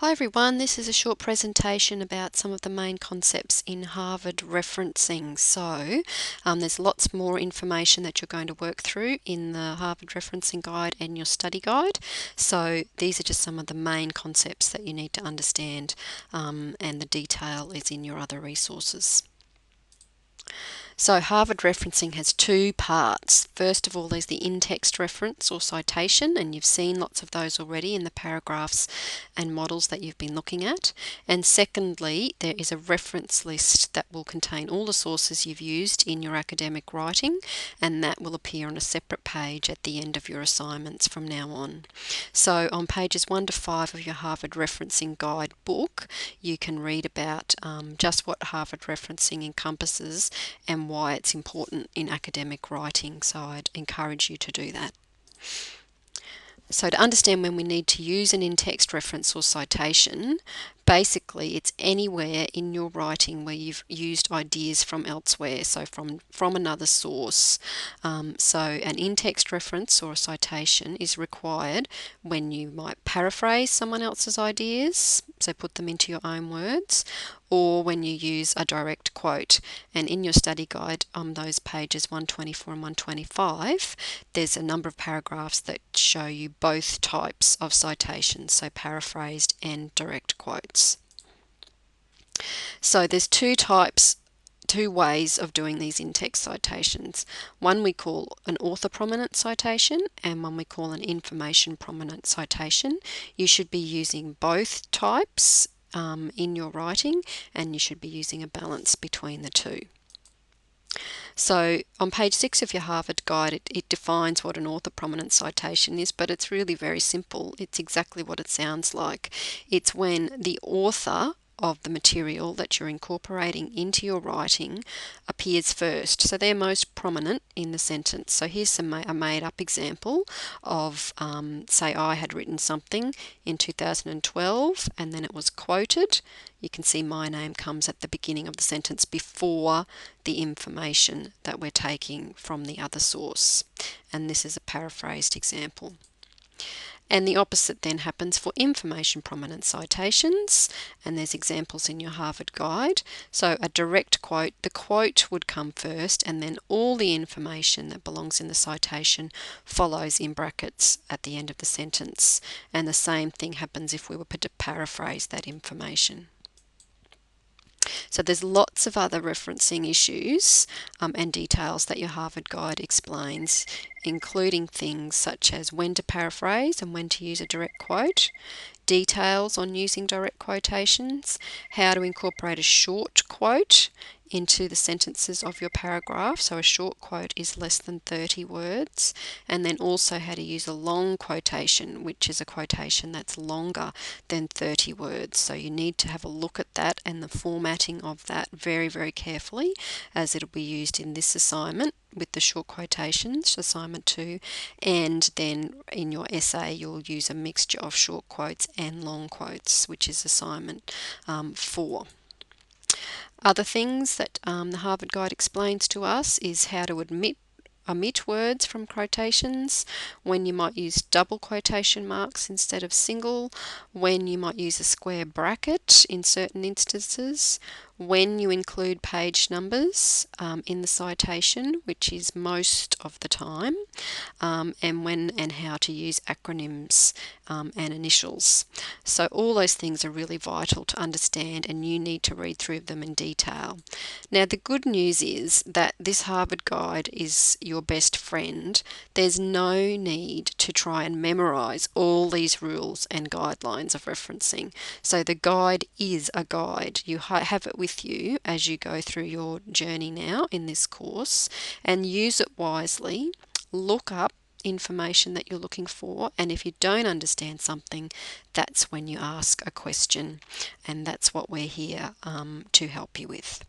Hi everyone, this is a short presentation about some of the main concepts in Harvard referencing. There's lots more information that you're going to work through in the Harvard referencing guide and your study guide. So these are just some of the main concepts that you need to understand, and the detail is in your other resources. So Harvard referencing has two parts. First of all, there's the in-text reference or citation, and you've seen lots of those already in the paragraphs and models that you've been looking at. And secondly, there is a reference list that will contain all the sources you've used in your academic writing, and that will appear on a separate page at the end of your assignments from now on. So on pages 1 to 5 of your Harvard referencing guide book, you can read about just what Harvard referencing encompasses and why it's important in academic writing, so I'd encourage you to do that. So to understand when we need to use an in-text reference or citation, basically it's anywhere in your writing where you've used ideas from elsewhere, so from another source. So an in-text reference or a citation is required when you might paraphrase someone else's ideas, so put them into your own words, or when you use a direct quote. And in your study guide on those pages 124 and 125, there's a number of paragraphs that show you both types of citations, so paraphrased and direct quotes. So there's two ways of doing these in-text citations. One we call an author prominent citation and one we call an information prominent citation. You should be using both types in your writing, and you should be using a balance between the two. So on page 6 of your Harvard guide, it defines what an author prominent citation is, but it's really very simple. It's exactly what it sounds like. It's when the author of the material that you're incorporating into your writing appears first. So they're most prominent in the sentence. So here's a made-up example of, say I had written something in 2012 and then it was quoted. You can see my name comes at the beginning of the sentence before the information that we're taking from the other source. And this is a paraphrased example. And the opposite then happens for information prominent citations, and there's examples in your Harvard guide. So a direct quote, the quote would come first, and then all the information that belongs in the citation follows in brackets at the end of the sentence. And the same thing happens if we were to paraphrase that information. So there's lots of other referencing issues and details that your Harvard guide explains, including things such as when to paraphrase and when to use a direct quote, details on using direct quotations, how to incorporate a short quote into the sentences of your paragraph. So a short quote is less than 30 words, and then also how to use a long quotation, which is a quotation that's longer than 30 words. So you need to have a look at that and the formatting of that very, very carefully, as it'll be used in this assignment with the short quotations, assignment 2, and then in your essay you'll use a mixture of short quotes and long quotes, which is assignment 4. Other things that the Harvard Guide explains to us is how to omit words from quotations, when you might use double quotation marks instead of single, when you might use a square bracket in certain instances, when you include page numbers in the citation, which is most of the time, and when and how to use acronyms and initials. So all those things are really vital to understand, and you need to read through them in detail. Now the good news is that this Harvard Guide is your best friend. There's no need to try and memorize all these rules and guidelines of referencing. So the guide is a guide. You have it with you as you go through your journey now in this course, and use it wisely. Look up information that you're looking for, and if you don't understand something, that's when you ask a question, and that's what we're here to help you with.